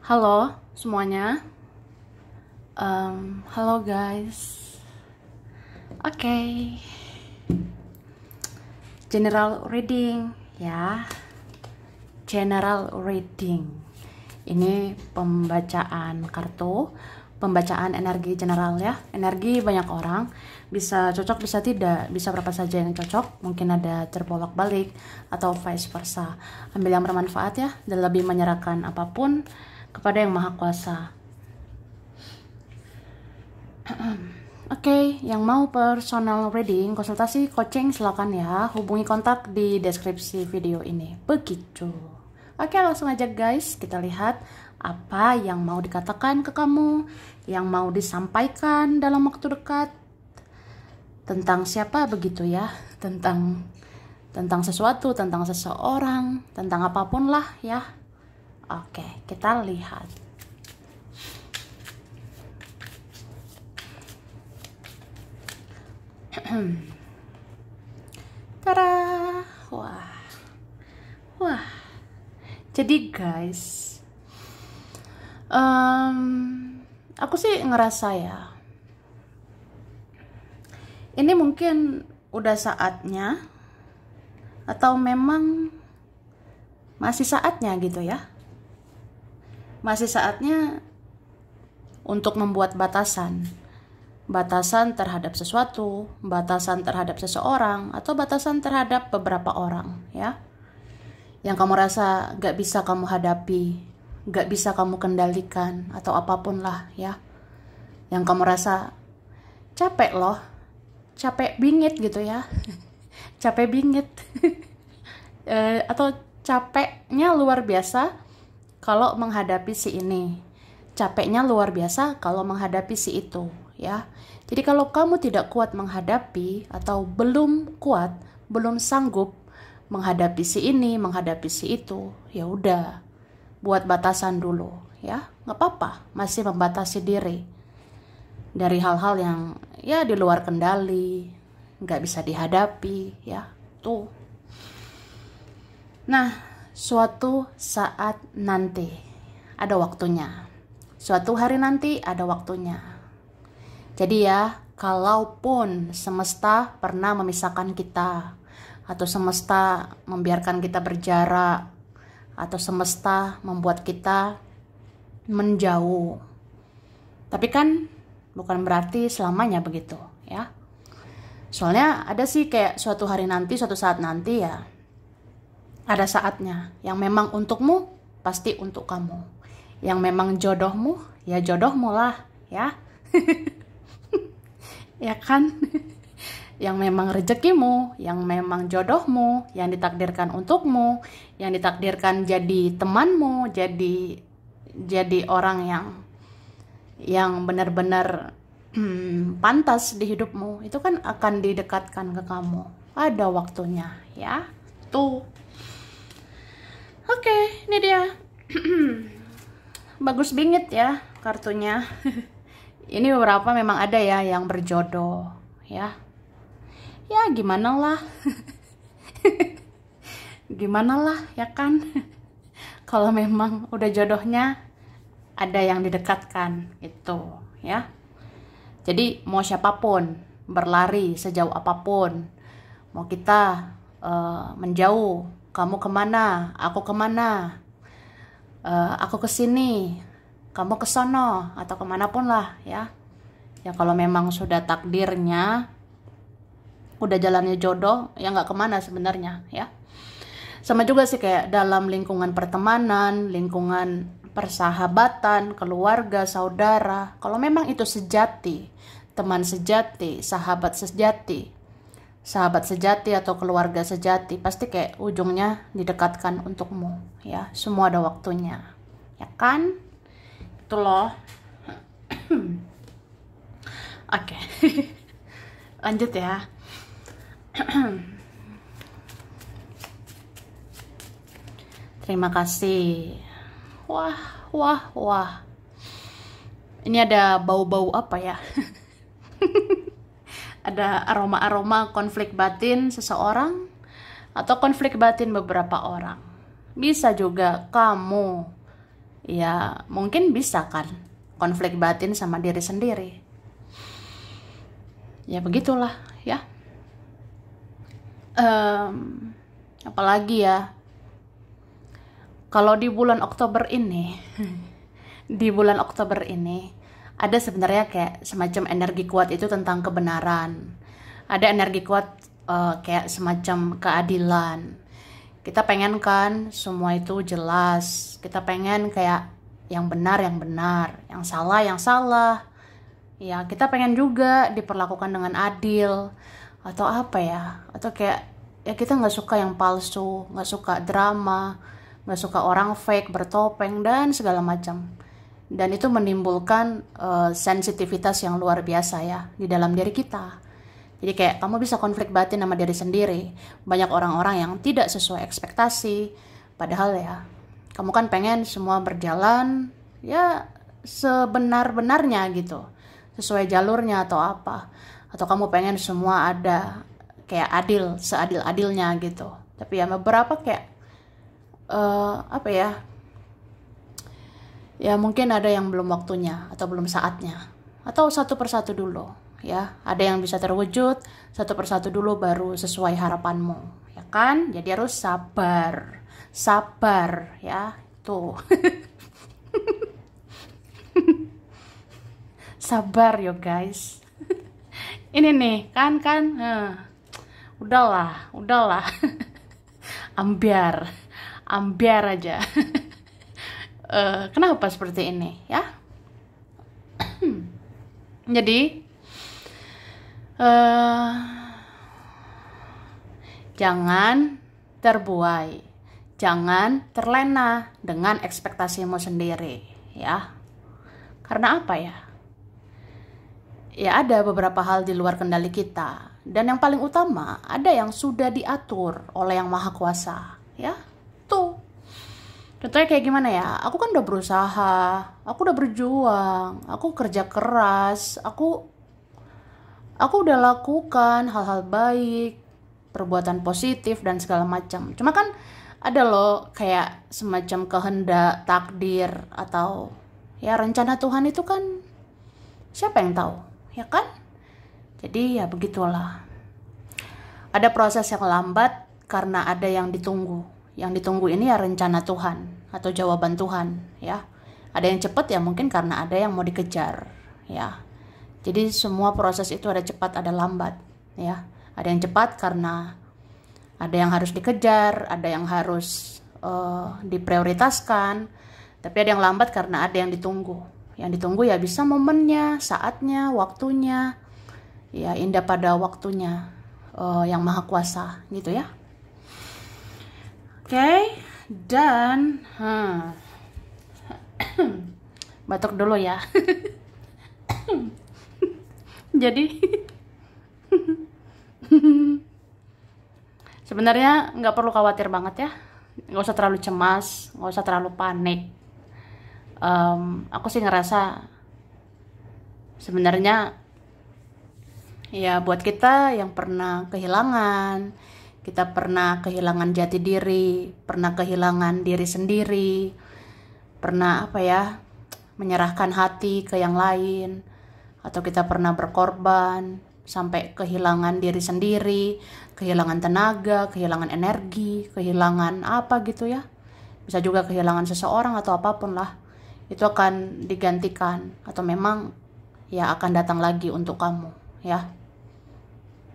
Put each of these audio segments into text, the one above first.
Halo semuanya. Halo guys. Oke. General reading ya. General reading. Ini pembacaan kartu, pembacaan energi general ya. Energi banyak orang, bisa cocok bisa tidak, bisa berapa saja yang cocok, mungkin ada terbolak-balik atau vice versa. Ambil yang bermanfaat ya, dan lebih menyerahkan apapun kepada Yang Maha Kuasa. Oke, yang mau personal reading, konsultasi, coaching, silakan ya. Hubungi kontak di deskripsi video ini. Begitu. Oke, langsung aja guys. Kita lihat apa yang mau dikatakan ke kamu, yang mau disampaikan dalam waktu dekat. Tentang siapa begitu ya. Tentang sesuatu, tentang seseorang, tentang apapun lah ya. Oke, kita lihat. Tada! Wah. Jadi guys, aku sih ngerasa ya, ini mungkin udah saatnya, atau memang masih saatnya gitu ya. Masih saatnya untuk membuat batasan terhadap sesuatu, batasan terhadap seseorang, atau batasan terhadap beberapa orang ya, yang kamu rasa gak bisa kamu hadapi, gak bisa kamu kendalikan, atau apapun lah ya, yang kamu rasa capek loh, capek bingit gitu ya. Capek bingit atau capeknya luar biasa kalau menghadapi si ini, capeknya luar biasa kalau menghadapi si itu ya. Jadi kalau kamu tidak kuat menghadapi, atau belum kuat, belum sanggup menghadapi si ini, menghadapi si itu, ya udah, buat batasan dulu ya, nggak apa-apa, masih membatasi diri dari hal-hal yang ya di luar kendali, nggak bisa dihadapi ya tuh. Nah, suatu saat nanti ada waktunya, suatu hari nanti ada waktunya. Jadi ya, kalaupun semesta pernah memisahkan kita, atau semesta membiarkan kita berjarak, atau semesta membuat kita menjauh, tapi kan bukan berarti selamanya begitu ya. Soalnya ada sih kayak suatu hari nanti, suatu saat nanti ya, ada saatnya yang memang untukmu, pasti untuk kamu. Yang memang jodohmu, ya jodohmu lah ya. Ya kan? Yang memang rezekimu, yang memang jodohmu, yang ditakdirkan untukmu, yang ditakdirkan jadi temanmu, jadi orang yang benar-benar pantas di hidupmu, itu kan akan didekatkan ke kamu. Ada waktunya ya. Tuh. Oke, ini dia. Bagus bingit ya kartunya. Ini beberapa memang ada ya yang berjodoh ya. Ya gimana lah. Gimana lah ya kan. Kalau memang udah jodohnya, ada yang didekatkan itu ya. Jadi mau siapapun, berlari sejauh apapun, mau kita menjauh, kamu kemana, aku kemana, aku kesini, kamu kesono, atau kemanapun lah ya. Ya kalau memang sudah takdirnya, udah jalannya jodoh, ya nggak kemana sebenarnya ya. Sama juga sih kayak dalam lingkungan pertemanan, lingkungan persahabatan, keluarga, saudara. Kalau memang itu sejati, teman sejati, sahabat sejati atau keluarga sejati, pasti kayak ujungnya didekatkan untukmu ya. Semua ada waktunya ya kan. Itu loh. Oke. Lanjut ya. Terima kasih. Wah. Ini ada bau-bau apa ya? Ada aroma-aroma konflik batin seseorang, atau konflik batin beberapa orang. Bisa juga kamu ya mungkin bisa kan konflik batin sama diri sendiri. Ya begitulah ya. Apalagi ya, kalau di bulan Oktober ini di bulan Oktober ini ada sebenarnya kayak semacam energi kuat itu tentang kebenaran. Ada energi kuat kayak semacam keadilan. Kita pengen kan semua itu jelas. Kita pengen kayak yang benar, yang salah, ya kita pengen juga diperlakukan dengan adil. Atau apa ya, atau kayak ya kita nggak suka yang palsu, nggak suka drama, nggak suka orang fake bertopeng dan segala macam. Dan itu menimbulkan sensitivitas yang luar biasa ya di dalam diri kita. Jadi kayak kamu bisa konflik batin sama diri sendiri. Banyak orang-orang yang tidak sesuai ekspektasi. Padahal ya, kamu kan pengen semua berjalan ya sebenar-benarnya gitu. Sesuai jalurnya atau apa. Atau kamu pengen semua ada kayak adil, seadil-adilnya gitu. Tapi ya beberapa kayak apa ya? Ya mungkin ada yang belum waktunya atau belum saatnya. Atau satu persatu dulu. Ya, ada yang bisa terwujud satu persatu dulu baru sesuai harapanmu, ya kan? Jadi harus sabar ya, tuh. Sabar yo guys. Ini nih kan udahlah ambiar aja. Kenapa seperti ini ya? Jadi jangan terbuai, jangan terlena dengan ekspektasimu sendiri ya. Karena apa ya? Ya ada beberapa hal di luar kendali kita. Dan yang paling utama, ada yang sudah diatur oleh Yang Maha Kuasa ya. Tuh. Contohnya kayak gimana ya? Aku kan udah berusaha, aku udah berjuang, aku kerja keras, aku udah lakukan hal-hal baik, perbuatan positif dan segala macam. Cuma kan ada loh kayak semacam kehendak, takdir atau ya rencana Tuhan itu kan siapa yang tahu, ya kan? Jadi ya begitulah. Ada proses yang lambat karena ada yang ditunggu. Yang ditunggu ini ya rencana Tuhan atau jawaban Tuhan, ya. Ada yang cepat ya mungkin karena ada yang mau dikejar, ya. Jadi semua proses itu ada cepat, ada lambat, ya. Ada yang cepat karena ada yang harus dikejar, ada yang harus diprioritaskan, tapi ada yang lambat karena ada yang ditunggu. Yang ditunggu ya bisa momennya, saatnya, waktunya, ya indah pada waktunya Yang Maha Kuasa, gitu ya. Oke, dan batuk dulu ya. Jadi sebenarnya nggak perlu khawatir banget ya, nggak usah terlalu cemas, nggak usah terlalu panik. Aku sih ngerasa sebenarnya ya buat kita yang pernah kehilangan, kita pernah kehilangan jati diri, pernah kehilangan diri sendiri, pernah apa ya, menyerahkan hati ke yang lain, atau kita pernah berkorban sampai kehilangan diri sendiri, kehilangan tenaga, kehilangan energi, kehilangan apa gitu ya. Bisa juga kehilangan seseorang atau apapun lah. Itu akan digantikan atau memang ya akan datang lagi untuk kamu ya.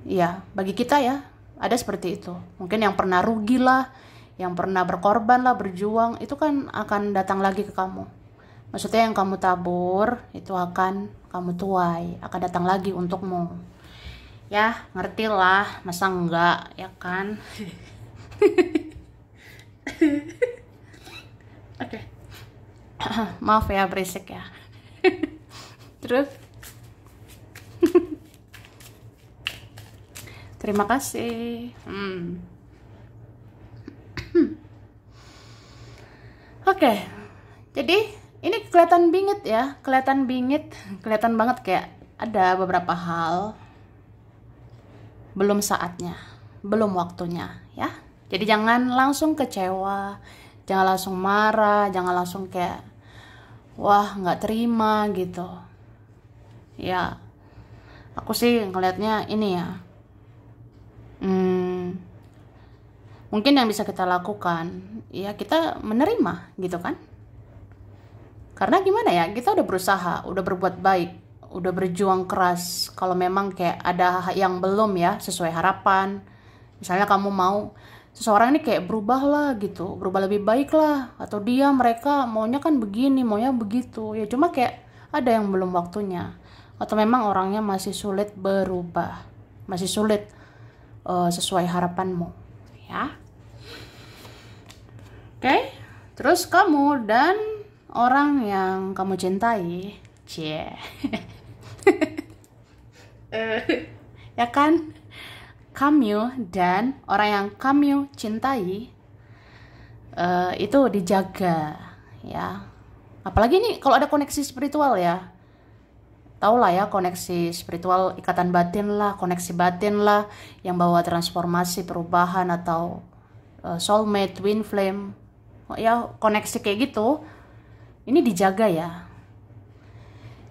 Iya, bagi kita ya ada seperti itu. Mungkin yang pernah rugi lah, yang pernah berkorban lah, berjuang, itu kan akan datang lagi ke kamu. Maksudnya yang kamu tabur itu akan kamu tuai, akan datang lagi untukmu. Ya, ngerti lah, masa enggak, ya kan? Oke. Maaf ya berisik ya. Terus terima kasih. Oke. Jadi ini kelihatan bingit ya, kelihatan banget kayak ada beberapa hal belum saatnya, belum waktunya ya. Jadi jangan langsung kecewa, jangan langsung marah, jangan langsung kayak wah nggak terima gitu. Ya, aku sih ngelihatnya ini ya, mungkin yang bisa kita lakukan ya kita menerima gitu kan. Karena gimana ya, kita udah berusaha, udah berbuat baik, udah berjuang keras. Kalau memang kayak ada yang belum ya sesuai harapan, misalnya kamu mau seseorang ini kayak berubah lah gitu, berubah lebih baik lah, atau mereka maunya kan begini, maunya begitu ya, cuma kayak ada yang belum waktunya, atau memang orangnya masih sulit berubah, masih sulit sesuai harapanmu ya. Oke, terus kamu dan orang yang kamu cintai, cie, ya kan? Kamu dan orang yang kamu cintai itu dijaga, ya. Apalagi nih kalau ada koneksi spiritual ya, tau lah ya, koneksi spiritual, ikatan batin lah, koneksi batin lah, yang bawa transformasi, perubahan, atau soulmate, twin flame, ya koneksi kayak gitu. Ini dijaga ya.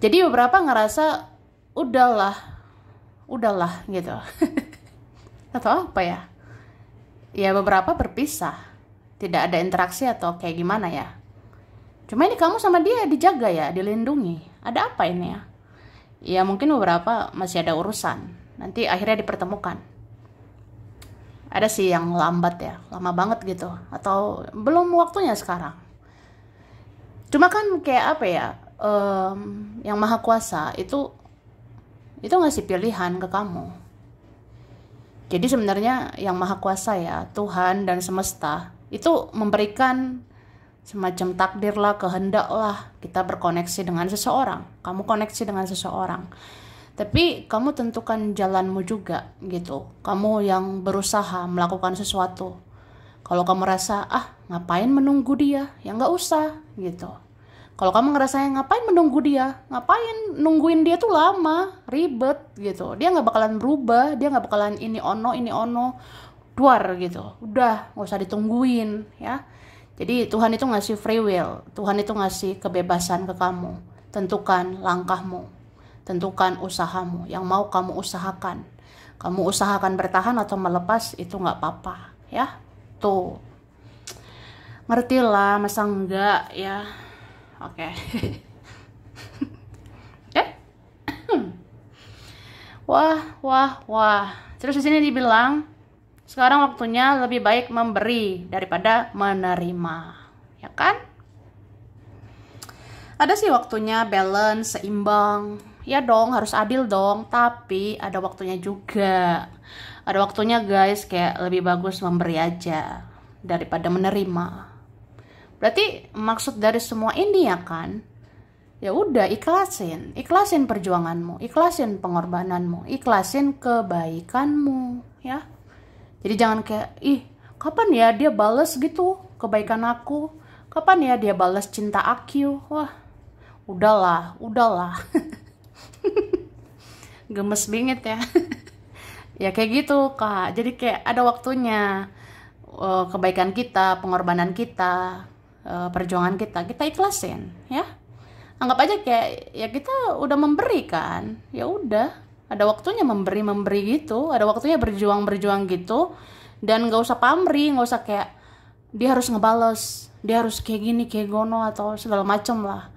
Jadi beberapa ngerasa udahlah gitu. Atau apa ya? Ya beberapa berpisah, tidak ada interaksi atau kayak gimana ya. Cuma ini kamu sama dia dijaga ya, dilindungi. Ada apa ini ya? Ya mungkin beberapa masih ada urusan, nanti akhirnya dipertemukan. Ada sih yang lambat ya, lama banget gitu, atau belum waktunya sekarang. Cuma kan kayak apa ya, yang maha kuasa itu ngasih pilihan ke kamu. Jadi sebenarnya yang maha kuasa ya, Tuhan dan semesta itu memberikan semacam takdir lah, kehendak lah, kita berkoneksi dengan seseorang. Kamu koneksi dengan seseorang, tapi kamu tentukan jalanmu juga gitu. Kamu yang berusaha melakukan sesuatu. Kalau kamu rasa ngapain menunggu dia, ya nggak usah gitu. Kalau kamu ngerasa ngapain menunggu dia, ngapain nungguin dia tuh lama, ribet gitu. Dia nggak bakalan berubah, dia nggak bakalan ini ono, duar gitu. Udah, nggak usah ditungguin ya. Jadi Tuhan itu ngasih free will, Tuhan itu ngasih kebebasan ke kamu. Tentukan langkahmu, tentukan usahamu, yang mau kamu usahakan. Kamu usahakan bertahan atau melepas itu nggak apa-apa ya. Tuh, ngerti lah, masa enggak ya. Oke. Wah. Terus di sini dibilang, sekarang waktunya lebih baik memberi daripada menerima, ya kan? Ada sih waktunya balance, seimbang. Ya dong, harus adil dong, tapi ada waktunya juga. Ada waktunya guys, kayak lebih bagus memberi aja daripada menerima. Berarti maksud dari semua ini ya kan? Ya udah, ikhlasin perjuanganmu, ikhlasin pengorbananmu, ikhlasin kebaikanmu, ya. Jadi jangan kayak, kapan ya dia balas gitu kebaikan aku? Kapan ya dia balas cinta aku? Wah, udahlah. Gemes banget ya. Ya kayak gitu Kak. Jadi kayak ada waktunya, kebaikan kita, pengorbanan kita, perjuangan kita ikhlasin ya. Anggap aja kayak ya kita udah memberi kan. Ya udah, ada waktunya memberi gitu, ada waktunya berjuang gitu. Dan gak usah pamrih, gak usah kayak dia harus ngebales, dia harus kayak gini, kayak gono, atau segala macem lah.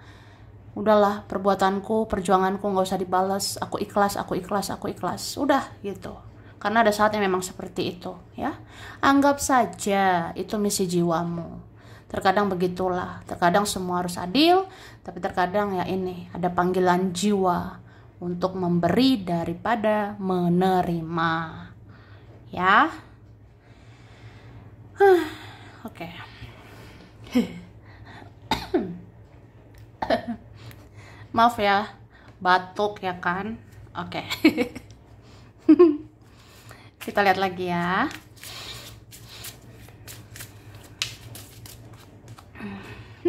Udahlah, perbuatanku, perjuanganku gak usah dibalas, aku ikhlas. Udah gitu. Karena ada saatnya memang seperti itu ya. Anggap saja itu misi jiwamu. Terkadang begitulah, terkadang semua harus adil, tapi terkadang ya ini ada panggilan jiwa untuk memberi daripada menerima. Ya. Oke. Maaf ya, batuk ya kan. Oke. Kita lihat lagi ya.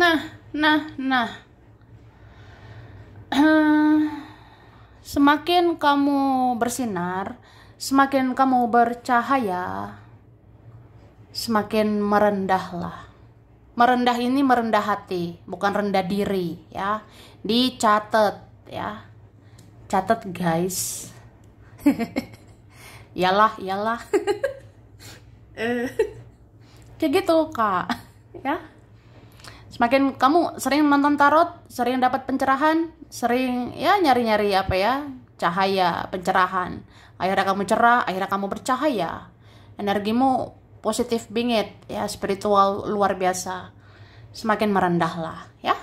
Nah. Semakin kamu bersinar, semakin kamu bercahaya, semakin merendahlah. Merendah ini merendah hati, bukan rendah diri ya. Dicatat ya. Catat guys. Iyalah, iyalah. Kayak gitu, Kak. Ya. Semakin kamu sering nonton tarot, sering dapat pencerahan, sering ya nyari-nyari apa ya, cahaya, pencerahan. Akhirnya kamu cerah, akhirnya kamu bercahaya. Energimu positif bingit ya, spiritual luar biasa. Semakin merendahlah ya.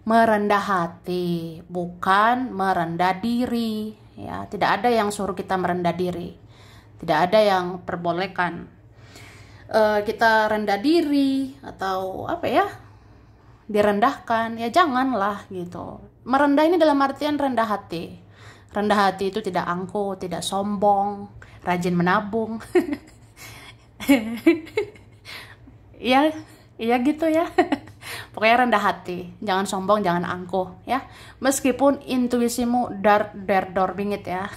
Merendah hati, bukan merendah diri ya. Tidak ada yang suruh kita merendah diri. Tidak ada yang perbolehkan kita rendah diri atau apa ya, direndahkan ya, janganlah gitu. Merendah ini dalam artian rendah hati. Rendah hati itu tidak angkuh, tidak sombong, rajin menabung. Iya, iya gitu ya. Pokoknya rendah hati, jangan sombong, jangan angkuh ya. Meskipun intuisimu dor bingit ya.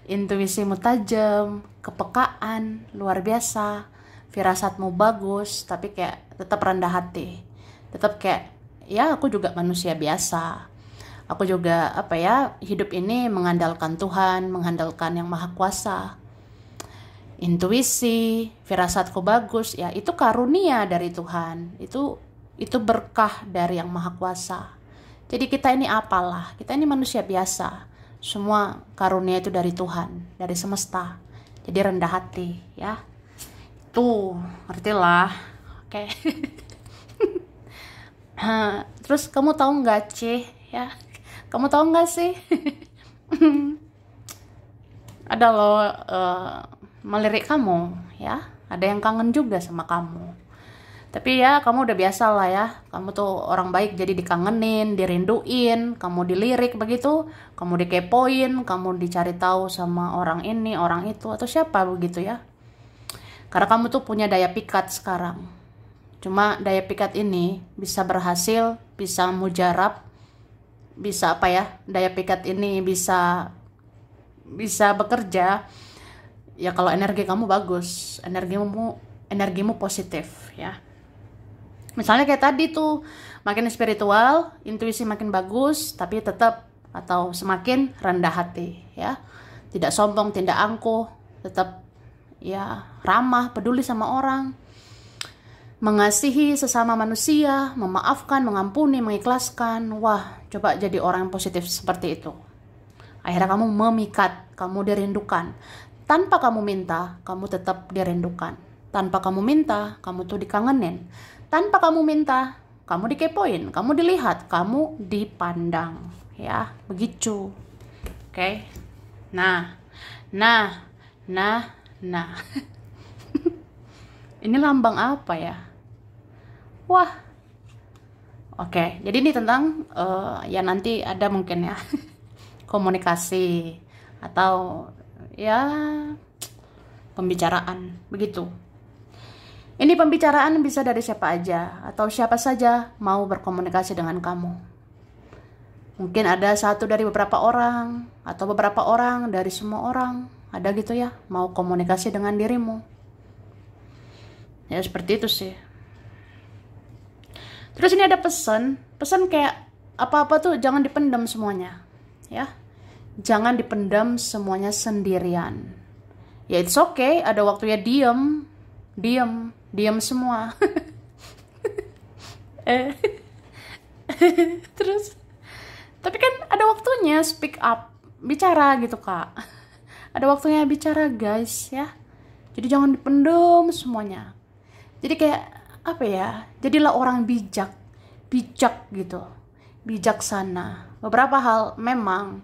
Intuisimu tajam, kepekaan luar biasa, firasatmu bagus, tapi kayak tetap rendah hati. Tetap kayak ya aku juga manusia biasa. Aku juga apa ya, hidup ini mengandalkan Tuhan, mengandalkan Yang Maha Kuasa. Intuisi, firasatku bagus, ya itu karunia dari Tuhan. Itu berkah dari Yang Maha Kuasa. Jadi kita ini apalah, kita ini manusia biasa. Semua karunia itu dari Tuhan, dari semesta. Jadi rendah hati, ya. Tuh, ngertilah. Oke. Terus kamu tahu nggak, Cih? Ya, kamu tahu nggak sih? Ada loh melirik kamu, ya. Ada yang kangen juga sama kamu. Tapi ya kamu udah biasa lah ya. Kamu tuh orang baik, jadi dikangenin, dirinduin, kamu dilirik begitu, kamu dikepoin, kamu dicari tahu sama orang ini, orang itu, atau siapa begitu ya. Karena kamu tuh punya daya pikat sekarang. Cuma daya pikat ini bisa berhasil, bisa mujarab, bisa apa ya? Daya pikat ini bisa bekerja ya kalau energi kamu bagus, energimu positif ya. Misalnya kayak tadi tuh, makin spiritual, intuisi makin bagus, tapi tetap atau semakin rendah hati ya. Tidak sombong, tidak angkuh, tetap ya ramah, peduli sama orang, mengasihi sesama manusia, memaafkan, mengampuni, mengikhlaskan. Wah, coba jadi orang yang positif seperti itu. Akhirnya kamu memikat, kamu dirindukan. Tanpa kamu minta, kamu tetap dirindukan. Tanpa kamu minta, kamu tuh dikangenin. Tanpa kamu minta, kamu dikepoin, kamu dilihat, kamu dipandang. Ya, begitu. Oke. Nah. Ini lambang apa ya? Wah. Oke, jadi ini tentang ya nanti ada mungkin ya komunikasi atau ya pembicaraan begitu. Ini pembicaraan bisa dari siapa aja atau siapa saja mau berkomunikasi dengan kamu. Mungkin ada satu dari beberapa orang atau beberapa orang dari semua orang. Ada gitu ya, mau komunikasi dengan dirimu. Ya seperti itu sih. Terus ini ada pesan kayak apa-apa tuh jangan dipendam semuanya. Ya. Jangan dipendam semuanya sendirian. Ya it's okay, ada waktunya diam semua. Terus tapi kan ada waktunya speak up, bicara gitu Kak. Ada waktunya bicara guys ya. Jadi jangan dipendam semuanya. Jadi kayak apa ya, jadilah orang bijak gitu, bijaksana. Beberapa hal memang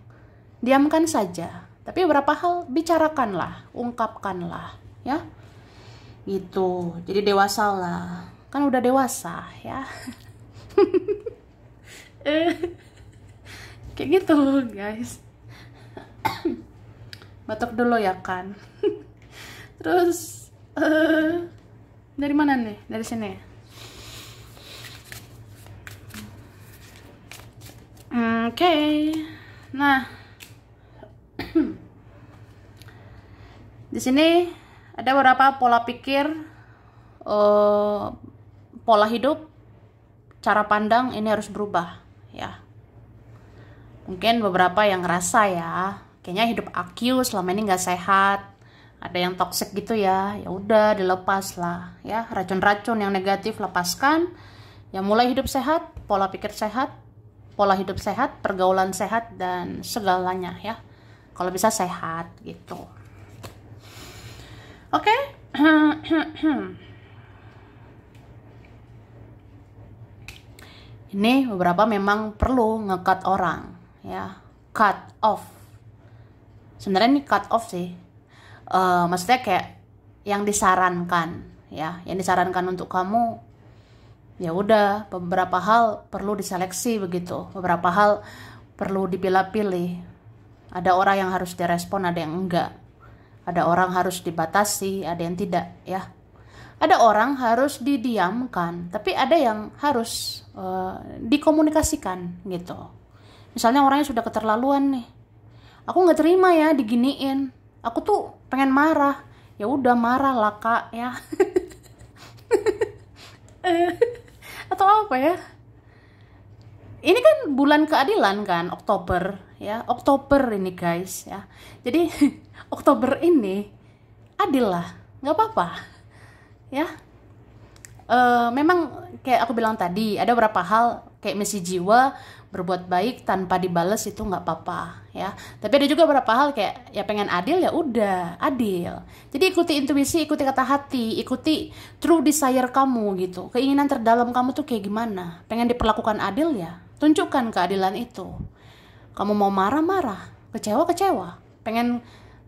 diamkan saja, tapi beberapa hal bicarakanlah, ungkapkanlah ya. Gitu. Jadi dewasa lah. Kan udah dewasa ya. Kayak gitu guys. Batuk dulu ya kan. Terus dari mana nih? Dari sini. Oke. Nah. Di sini ada beberapa pola pikir pola hidup, cara pandang ini harus berubah ya. Mungkin beberapa yang ngerasa ya, kayaknya hidup aku selama ini nggak sehat, ada yang toxic gitu ya. Ya udah, dilepas lah ya, racun-racun yang negatif lepaskan. Yang mulai hidup sehat, pola pikir sehat, pola hidup sehat, pergaulan sehat, dan segalanya ya. Kalau bisa sehat gitu. Oke. Ini beberapa memang perlu nge-cut orang ya. Cut off. Sebenarnya ini cut off sih. Maksudnya kayak yang disarankan ya. Yang disarankan untuk kamu, ya udah, beberapa hal perlu diseleksi begitu. Beberapa hal perlu dipilah-pilih. Ada orang yang harus direspon, ada yang enggak. Ada orang harus dibatasi, ada yang tidak ya. Ada orang harus didiamkan, tapi ada yang harus dikomunikasikan gitu. Misalnya orangnya sudah keterlaluan nih. Aku nggak terima ya diginiin. Aku tuh pengen marah. Ya udah, marah lah kak ya. Atau apa ya? Ini kan bulan keadilan kan, Oktober ya. Oktober ini guys ya. Jadi Oktober ini adil lah, nggak apa-apa ya. Memang kayak aku bilang tadi, ada beberapa hal kayak misi jiwa, berbuat baik tanpa dibales itu nggak apa-apa ya. Tapi ada juga beberapa hal kayak ya pengen adil, ya udah adil. Jadi ikuti intuisi, ikuti kata hati, ikuti true desire kamu gitu. Keinginan terdalam kamu tuh kayak gimana? Pengen diperlakukan adil ya, tunjukkan keadilan itu. Kamu mau marah-marah, kecewa-kecewa, pengen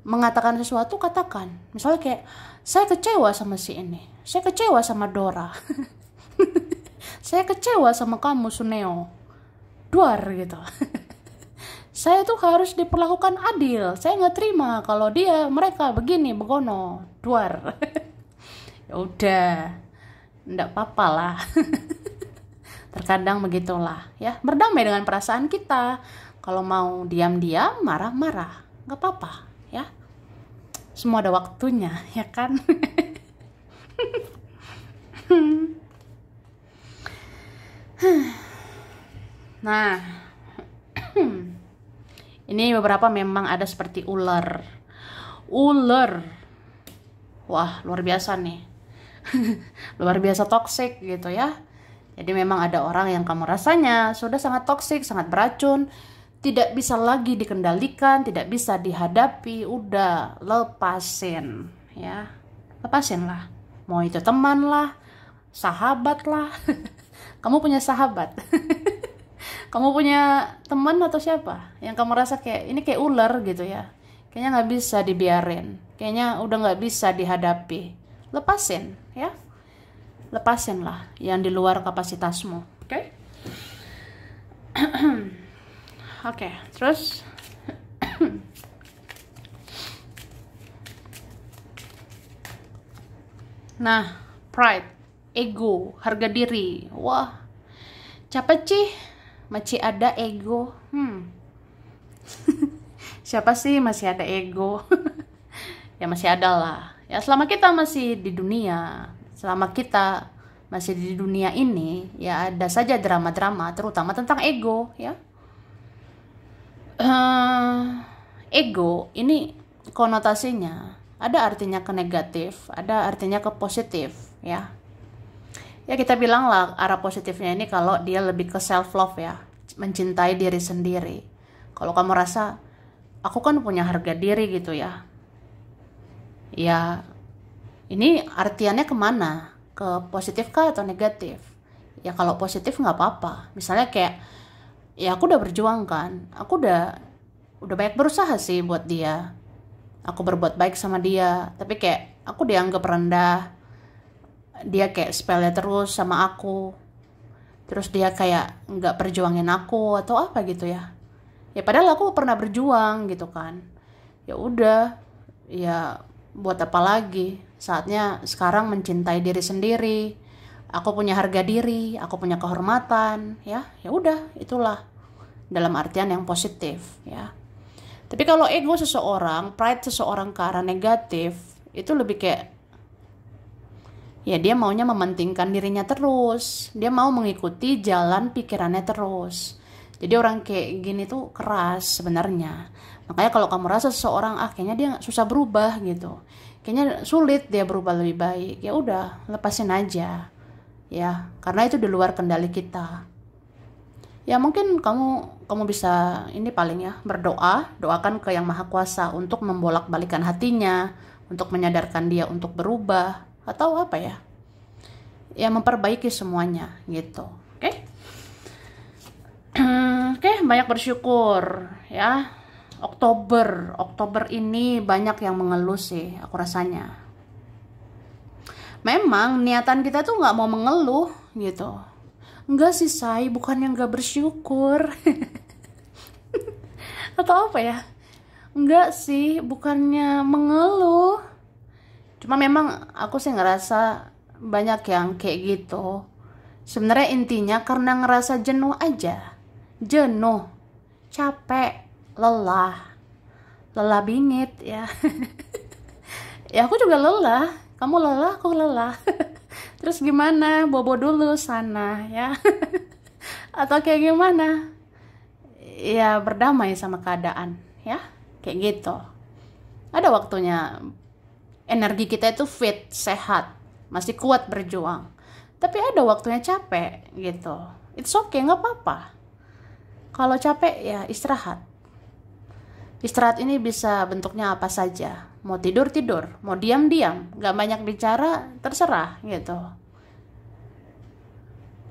mengatakan sesuatu, katakan. Misalnya kayak, saya kecewa sama si ini, saya kecewa sama Dora, saya kecewa sama kamu Suneo, duar gitu. Saya tuh harus diperlakukan adil, saya nggak terima kalau mereka begini begono, duar. Ya udah, nggak apa-apa lah. Terkadang begitulah ya, berdamai dengan perasaan kita. Kalau mau diam-diam, marah-marah, nggak apa-apa ya. Semua ada waktunya ya kan. Nah, ini beberapa memang ada seperti ular. Wah, luar biasa nih. Luar biasa toksik gitu ya. Jadi memang ada orang yang kamu rasanya sudah sangat toksik, sangat beracun, tidak bisa lagi dikendalikan, tidak bisa dihadapi. Udah, lepasin ya. Lepasin lah. Mau itu teman lah, sahabat lah. Kamu punya sahabat. Kamu punya teman atau siapa yang kamu rasa kayak ini kayak ular gitu ya, kayaknya nggak bisa dibiarin, kayaknya udah nggak bisa dihadapi. Lepasin ya, lepasin lah yang di luar kapasitasmu. Oke? Oke, terus nah, pride, ego, harga diri. Wah, capek sih, masih ada ego. Siapa sih masih ada ego? Ya masih ada lah. Ya selama kita masih di dunia, selama kita masih di dunia ini, ya ada saja drama-drama, terutama tentang ego ya. Ego ini konotasinya ada artinya ke negatif, ada artinya ke positif ya. Ya kita bilang lah arah positifnya ini kalau dia lebih ke self love ya, mencintai diri sendiri. Kalau kamu rasa aku kan punya harga diri gitu ya, ya ini artiannya kemana? Ke positif kah atau negatif? Ya kalau positif nggak apa-apa. Misalnya kayak ya aku udah berjuang kan, aku udah banyak berusaha sih buat dia, aku berbuat baik sama dia, tapi kayak aku dianggap rendah, dia kayak sepele terus sama aku, terus dia kayak nggak perjuangin aku atau apa gitu ya. Ya padahal aku pernah berjuang gitu kan. Ya udah, ya buat apa lagi? Saatnya sekarang mencintai diri sendiri. Aku punya harga diri, aku punya kehormatan, ya udah, itulah dalam artian yang positif ya. Tapi kalau ego seseorang, pride seseorang ke arah negatif, itu lebih kayak Ya dia maunya mementingkan dirinya terus, dia mau mengikuti jalan pikirannya terus. Jadi orang kayak gini tuh keras sebenarnya. Makanya kalau kamu rasa seseorang kayaknya dia susah berubah gitu, kayaknya sulit dia berubah lebih baik, ya udah lepasin aja ya, karena itu di luar kendali kita. Ya mungkin kamu bisa ini paling ya, doakan ke Yang Maha Kuasa untuk membolak-balikan hatinya, untuk menyadarkan dia untuk berubah, atau apa ya, ya memperbaiki semuanya gitu. Oke. Oke, banyak bersyukur ya. Oktober ini banyak yang mengeluh sih, aku rasanya. Memang niatan kita tuh nggak mau mengeluh gitu. Enggak sih say, bukannya nggak bersyukur. Atau apa ya? Enggak sih, bukannya mengeluh. Cuma memang aku sih ngerasa banyak yang kayak gitu. Sebenarnya intinya karena ngerasa jenuh aja. Jenuh, capek, lelah bingit ya. Ya aku juga lelah, kamu lelah, aku lelah. Terus gimana, bobo dulu sana ya. Atau kayak gimana, ya berdamai sama keadaan ya, kayak gitu. Ada waktunya energi kita itu fit, sehat, masih kuat berjuang. Tapi ada waktunya capek gitu. It's okay, nggak apa-apa. Kalau capek ya istirahat. Istirahat ini bisa bentuknya apa saja. Mau tidur, mau diam, gak banyak bicara, terserah gitu.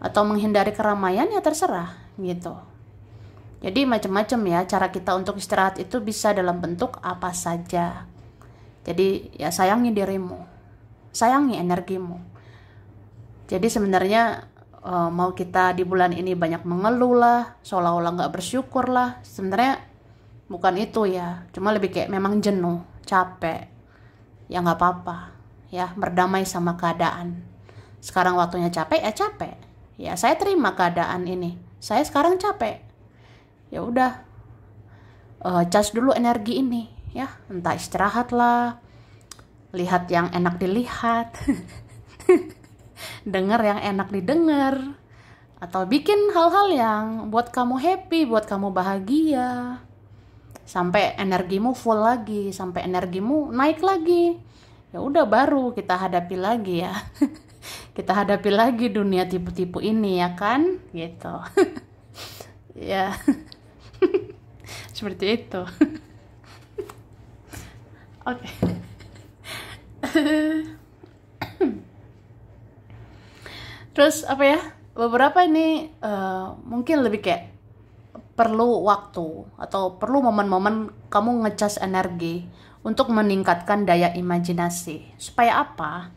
Atau menghindari keramaian ya terserah gitu. Jadi macam-macam ya cara kita untuk istirahat itu bisa dalam bentuk apa saja. Jadi ya sayangi dirimu, sayangi energimu. Jadi sebenarnya mau kita di bulan ini banyak mengeluh lah, seolah-olah gak bersyukur lah, sebenarnya bukan itu ya, cuma lebih kayak memang jenuh, capek, ya nggak apa-apa, ya berdamai sama keadaan. Sekarang waktunya capek, ya capek, ya saya terima keadaan ini, saya sekarang capek, ya udah, cas dulu energi ini, ya entah istirahat lah, lihat yang enak dilihat, dengar yang enak didengar, atau bikin hal-hal yang buat kamu happy, buat kamu bahagia. Sampai energimu full lagi, sampai energimu naik lagi. Ya udah baru kita hadapi lagi ya. Kita hadapi lagi dunia tipu-tipu ini ya kan? Gitu. Ya. Seperti itu. Oke. Terus apa ya? Beberapa ini mungkin lebih kayak perlu waktu atau perlu momen-momen kamu ngecas energi untuk meningkatkan daya imajinasi. Supaya apa?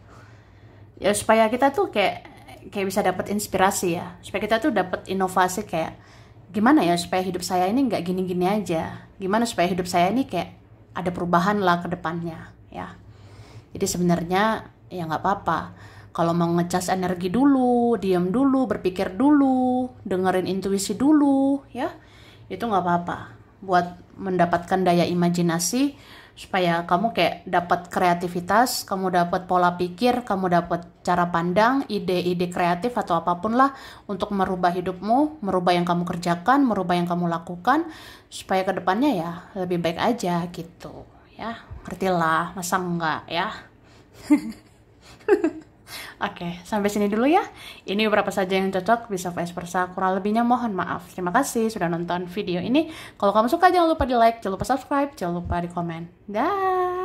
Ya supaya kita tuh kayak bisa dapat inspirasi ya. Supaya kita tuh dapat inovasi kayak gimana ya supaya hidup saya ini nggak gini-gini aja. Gimana supaya hidup saya ini kayak ada perubahan lah ke depannya ya. Jadi sebenarnya ya nggak apa-apa. Kalau mau ngecas energi dulu, diam dulu, berpikir dulu, dengerin intuisi dulu ya. Itu nggak apa-apa buat mendapatkan daya imajinasi supaya kamu kayak dapat kreativitas, kamu dapat pola pikir, kamu dapat cara pandang, ide-ide kreatif atau apapun lah untuk merubah hidupmu, merubah yang kamu kerjakan, merubah yang kamu lakukan supaya kedepannya ya lebih baik aja gitu ya. Ngertilah, masa enggak ya. Oke, sampai sini dulu ya. Ini beberapa saja yang cocok, bisa vice versa. Kurang lebihnya mohon maaf. Terima kasih sudah nonton video ini. Kalau kamu suka jangan lupa di like, jangan lupa subscribe, jangan lupa di komen. Dah.